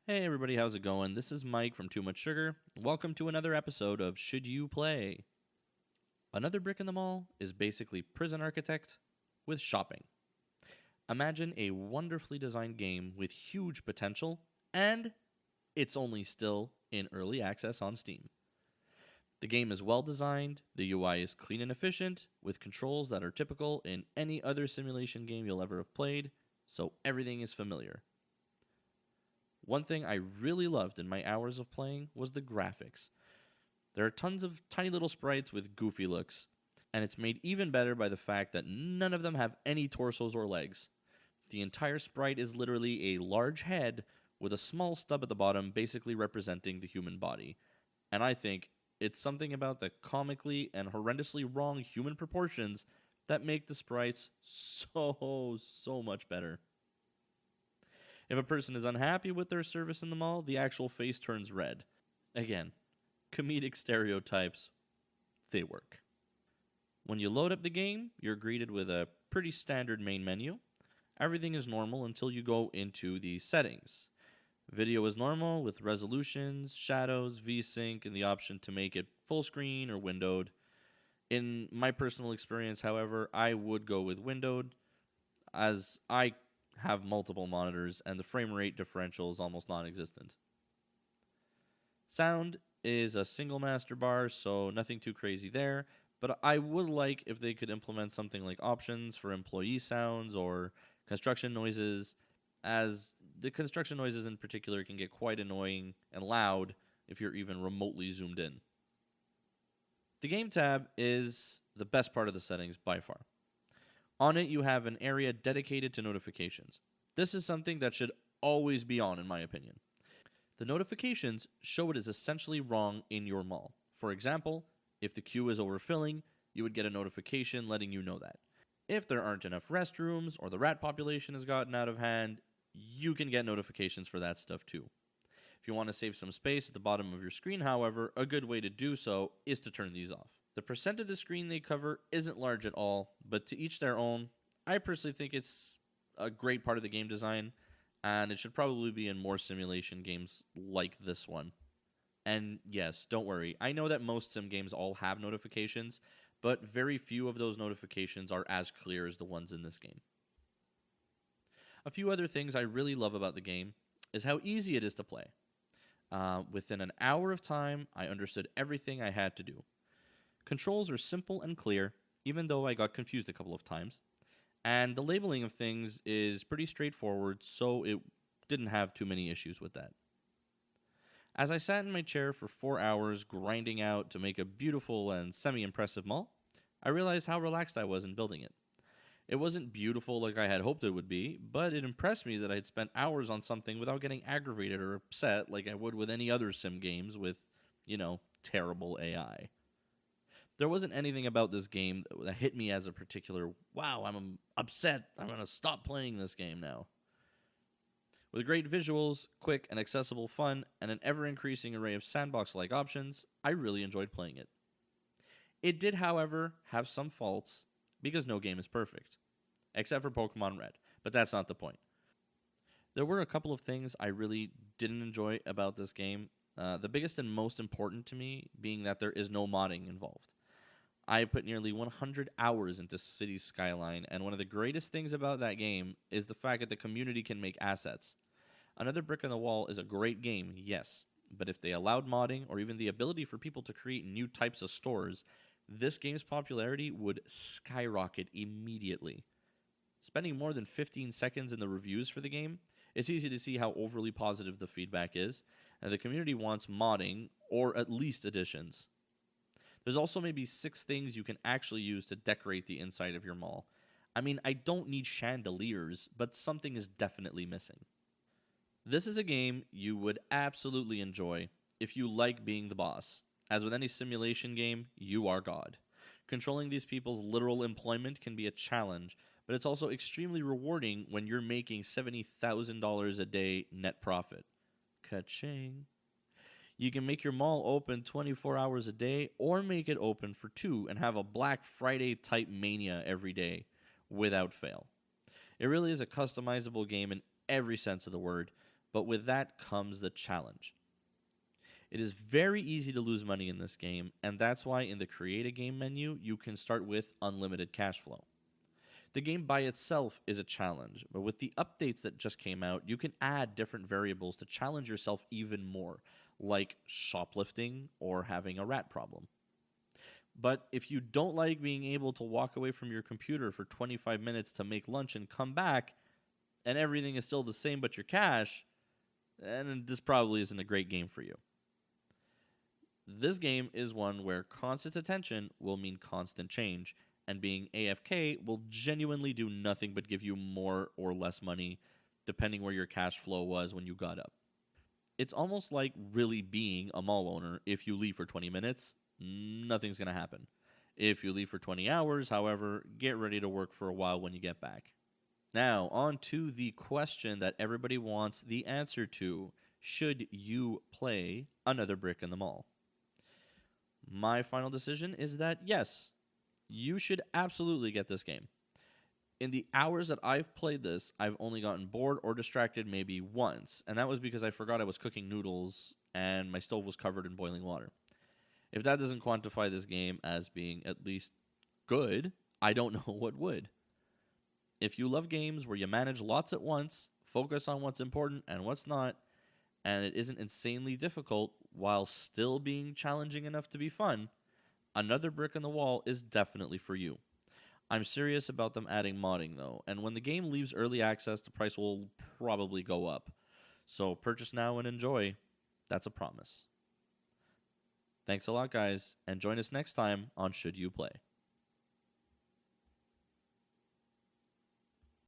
Hey everybody, how's it going? This is Mike from Too Much Sugar. Welcome to another episode of Should You Play? Another Brick in the Mall is basically Prison Architect with shopping. Imagine a wonderfully designed game with huge potential, and it's only still in early access on Steam. The game is well designed, the UI is clean and efficient, with controls that are typical in any other simulation game you'll ever have played, so everything is familiar. One thing I really loved in my hours of playing was the graphics. There are tons of tiny little sprites with goofy looks, and it's made even better by the fact that none of them have any torsos or legs. The entire sprite is literally a large head with a small stub at the bottom, basically representing the human body. And I think it's something about the comically and horrendously wrong human proportions that make the sprites so much better. If a person is unhappy with their service in the mall, the actual face turns red. Again, comedic stereotypes, they work. When you load up the game, you're greeted with a pretty standard main menu. Everything is normal until you go into the settings. Video is normal with resolutions, shadows, VSync, and the option to make it full screen or windowed. In my personal experience, however, I would go with windowed, as I have multiple monitors and the frame rate differential is almost non-existent. Sound is a single master bar, so nothing too crazy there, but I would like if they could implement something like options for employee sounds or construction noises, as the construction noises in particular can get quite annoying and loud if you're even remotely zoomed in. The game tab is the best part of the settings by far. On it, you have an area dedicated to notifications. This is something that should always be on, in my opinion. The notifications show what is essentially wrong in your mall. For example, if the queue is overfilling, you would get a notification letting you know that. If there aren't enough restrooms or the rat population has gotten out of hand, you can get notifications for that stuff too. If you want to save some space at the bottom of your screen, however, a good way to do so is to turn these off. The percent of the screen they cover isn't large at all, but to each their own. I personally think it's a great part of the game design, and it should probably be in more simulation games like this one. And yes, don't worry, I know that most sim games all have notifications, but very few of those notifications are as clear as the ones in this game. A few other things I really love about the game is how easy it is to play. Within an hour of time, I understood everything I had to do. Controls are simple and clear, even though I got confused a couple of times. And the labeling of things is pretty straightforward, so it didn't have too many issues with that. As I sat in my chair for 4 hours grinding out to make a beautiful and semi-impressive mall, I realized how relaxed I was in building it. It wasn't beautiful like I had hoped it would be, but it impressed me that I had spent hours on something without getting aggravated or upset like I would with any other sim games with, terrible AI. There wasn't anything about this game that hit me as a particular, wow, I'm upset, I'm going to stop playing this game now. With great visuals, quick and accessible fun, and an ever-increasing array of sandbox-like options, I really enjoyed playing it. It did, however, have some faults, because no game is perfect. Except for Pokemon Red, but that's not the point. There were a couple of things I really didn't enjoy about this game, the biggest and most important to me being that there is no modding involved. I put nearly 100 hours into Cities Skyline, and one of the greatest things about that game is the fact that the community can make assets. Another Brick in the Wall is a great game, yes, but if they allowed modding or even the ability for people to create new types of stores, this game's popularity would skyrocket immediately. Spending more than 15 seconds in the reviews for the game, it's easy to see how overly positive the feedback is, and the community wants modding or at least additions. There's also maybe 6 things you can actually use to decorate the inside of your mall. I mean, I don't need chandeliers, but something is definitely missing. This is a game you would absolutely enjoy if you like being the boss. As with any simulation game, you are God. Controlling these people's literal employment can be a challenge, but it's also extremely rewarding when you're making $70,000 a day net profit. Ka-ching. You can make your mall open 24 hours a day or make it open for 2 and have a Black Friday type mania every day without fail. It really is a customizable game in every sense of the word, But with that comes the challenge. It is very easy to lose money in this game, and that's why in the Create a Game menu, you can start with unlimited cash flow. The game by itself is a challenge, but with the updates that just came out, you can add different variables to challenge yourself even more, like shoplifting or having a rat problem. But if you don't like being able to walk away from your computer for 25 minutes to make lunch and come back, and everything is still the same but your cash, then this probably isn't a great game for you. This game is one where constant attention will mean constant change, and being AFK will genuinely do nothing but give you more or less money, depending where your cash flow was when you got up. It's almost like really being a mall owner. If you leave for 20 minutes, nothing's going to happen. If you leave for 20 hours, however, get ready to work for a while when you get back. Now, on to the question that everybody wants the answer to. Should you play Another Brick in the Mall? My final decision is that yes, you should absolutely get this game. In the hours that I've played this, I've only gotten bored or distracted maybe once, and that was because I forgot I was cooking noodles and my stove was covered in boiling water. If that doesn't quantify this game as being at least good, I don't know what would. If you love games where you manage lots at once, focus on what's important and what's not, and it isn't insanely difficult while still being challenging enough to be fun, Another Brick in the Wall is definitely for you. I'm serious about them adding modding though, and when the game leaves early access, the price will probably go up. So purchase now and enjoy. That's a promise. Thanks a lot, guys, and join us next time on Should You Play.